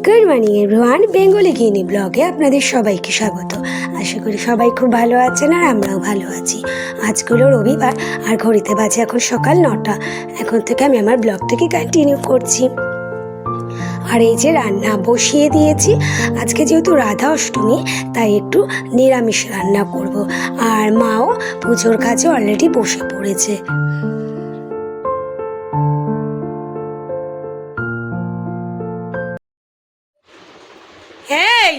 Good morning everyone, Bengali গিনি ব্লগে আপনাদের সবাইকে স্বাগত। আশা করি সবাই খুব ভালো আছেন আর আমরাও ভালো আছি। আজগুলো রবিবার আর ঘড়িতে বাজে এখন সকাল 9টা। এখন থেকে আমি আমার ব্লগটাকে কন্টিনিউ করছি। আর এই যে রান্না বসিয়ে দিয়েছি। আজকে যেহেতু রাধা অষ্টমী তাই একটু নিরামিষ রান্না করব। আর মাও পুজোর কাজে অলরেডি বসে পড়েছে। Hey!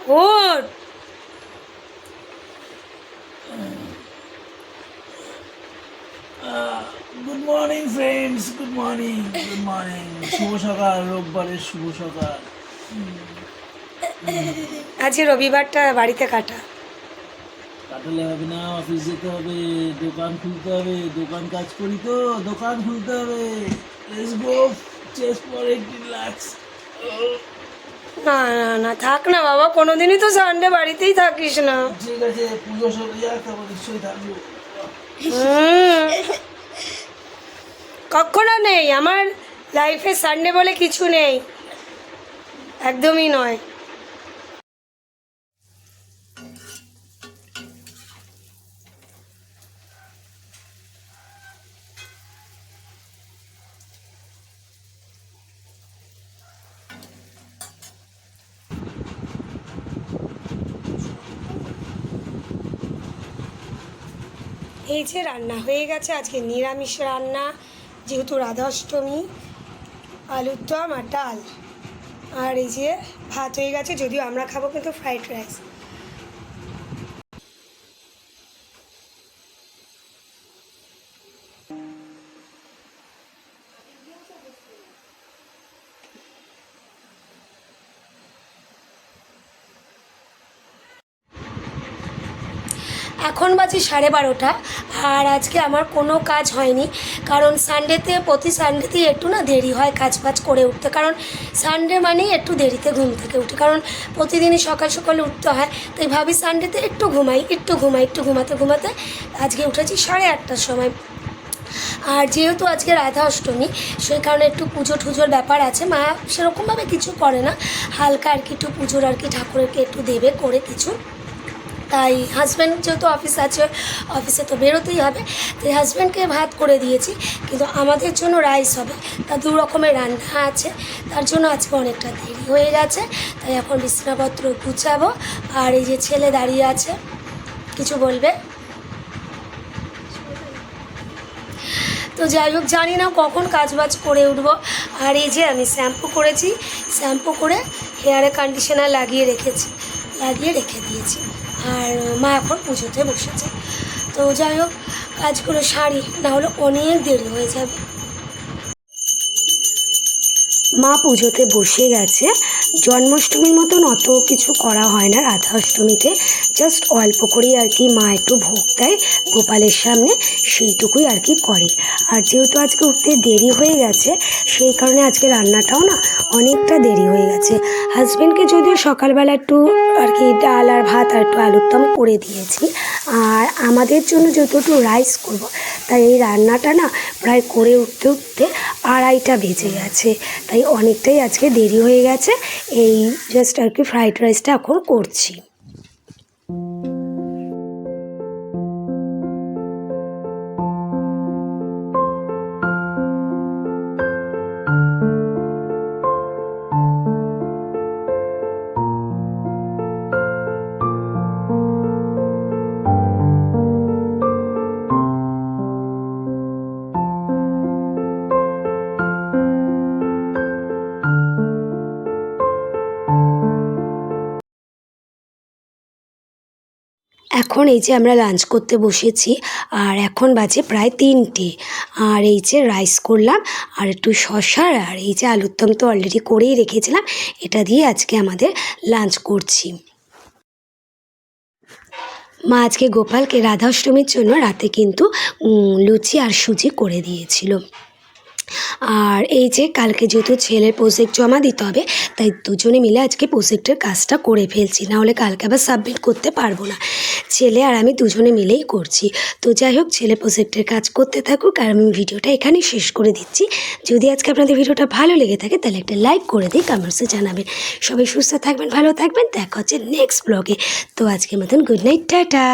What? Good morning friends, good morning, good morning. শুভ সকাল, রোববারের শুভ সকাল। আজকে রবিবারটা বাড়িতে কাটালে হবে না, অফিস যেতে হবে, দোকান খুলতে হবে, দোকান কাজ করি তো দোকান খুলতে হবে। Let's go, chest for 18 lakhs। না না না, থাক না বাবা, কোনোদিনই তো সানডে বাড়িতেই থাকিস না। ঠিক আছে, পুজো সরে যাক, তারপর নিশ্চয়ই থাকবো। কখনো নেই, আমার লাইফে সানডে বলে কিছু নেই, একদমই নয়। এই যে রান্না হয়ে গেছে, আজকে নিরামিষ রান্না, যেহেতু রাধা অষ্টমী। আলুর দম আর ডাল, আর এই যে ভাত হয়ে গেছে, যদিও আমরা খাবো কিন্তু ফ্রাইড রাইস। এখন বাজে 12:30, আর আজকে আমার কোনো কাজ হয়নি, কারণ সানডেতে প্রতি সানডেতেই একটু না দেরি হয় কাজ বাজ করে উঠতে, কারণ সানডে মানেই একটু দেরিতে ঘুম থেকে উঠি, কারণ প্রতিদিনই সকাল সকালে উঠতে হয়। তাই ভাবি সানডেতে একটু ঘুমাই, একটু ঘুমাতে ঘুমাতে আজকে উঠেছি 8:30টার সময়। আর যেহেতু আজকে রাধা অষ্টমী, সেই কারণে একটু পুজো টুজোর ব্যাপার আছে। মা সেরকমভাবে কিছু করে না, হালকা আর কি একটু পুজোর আর কি ঠাকুরকে একটু দেবে করে কিছু। তাই হাজব্যান্ড যেহেতু অফিস আছে, অফিসে তো বেরোতেই হবে, তাই হাজব্যান্ডকে ভাত করে দিয়েছি, কিন্তু আমাদের জন্য রাইস হবে। তা 2 রকমের রান্না আছে, তার জন্য আজকে অনেকটা দেরি হয়ে গেছে। তাই এখন বিছানাপত্র গুছাবো। আর এই যে ছেলে দাঁড়িয়ে আছে, কিছু বলবে? তো যাই হোক, জানি না কখন কাজবাজ করে উঠবো। আর এই যে আমি শ্যাম্পু করেছি, শ্যাম্পু করে হেয়ারে কন্ডিশনার লাগিয়ে রেখে দিয়েছি। আর মা এখন পুজোতে বসেছে। তো যাই হোক, কাজগুলো সারি, না হলে অনেক দেরি হয়ে যাবে। মা পুজোতে বসে গেছে। জন্মাষ্টমীর মতন অত কিছু করা হয় না রাধা অষ্টমীতে, জাস্ট অল্প করেই আর কি মা একটু ভোগ দেয় গোপালের সামনে, সেইটুকুই আর কি করে। আর যেহেতু আজকে উঠতে দেরি হয়ে গেছে, সেই কারণে আজকে রান্নাটাও না অনেকটা দেরি হয়ে গেছে। হাজব্যান্ডকে যদিও সকালবেলা একটু আর কি ডাল আর ভাত আর একটু আলুর দম করে দিয়েছি, আর আমাদের জন্য যেহেতু একটু রাইস করবো, তাই এই রান্নাটা না প্রায় করে উঠতে 2:30 বেজে গেছে। তাই অনেকটাই আজকে দেরি হয়ে গেছে। এই জাস্ট আর কি ফ্রাইড রাইসটা এখন করছি। এখন এই যে আমরা লাঞ্চ করতে বসেছি, আর এখন বাজে প্রায় 3টে। আর এই যে রাইস করলাম, আর একটু শসা, আর এই যে আলুর দম তো অলরেডি করেই রেখেছিলাম, এটা দিয়ে আজকে আমাদের লাঞ্চ করছি। মা আজকে গোপালকে রাধা অষ্টমীর জন্য রাতে কিন্তু লুচি আর সুজি করে দিয়েছিল। আর এই যে কালকে যেহেতু ছেলের প্রজেক্ট জমা দিতে হবে, তাই দুজনে মিলে আজকে প্রজেক্টের কাজটা করে ফেলছি, নাহলে কালকে আবার সাবমিট করতে পারবো না। ছেলে আর আমি দুজনে মিলেই করছি। তো যাই হোক, ছেলে প্রজেক্টের কাজ করতে থাকুক আর আমি ভিডিওটা এখানেই শেষ করে দিচ্ছি। যদি আজকে আপনাদের ভিডিওটা ভালো লেগে থাকে তাহলে একটা লাইক করে দিই, কমেন্টসে জানাবেন। সবাই সুস্থ থাকবেন, ভালো থাকবেন, দেখা হচ্ছে নেক্সট ব্লগে। তো আজকের মতন গুড নাইট, টাটা।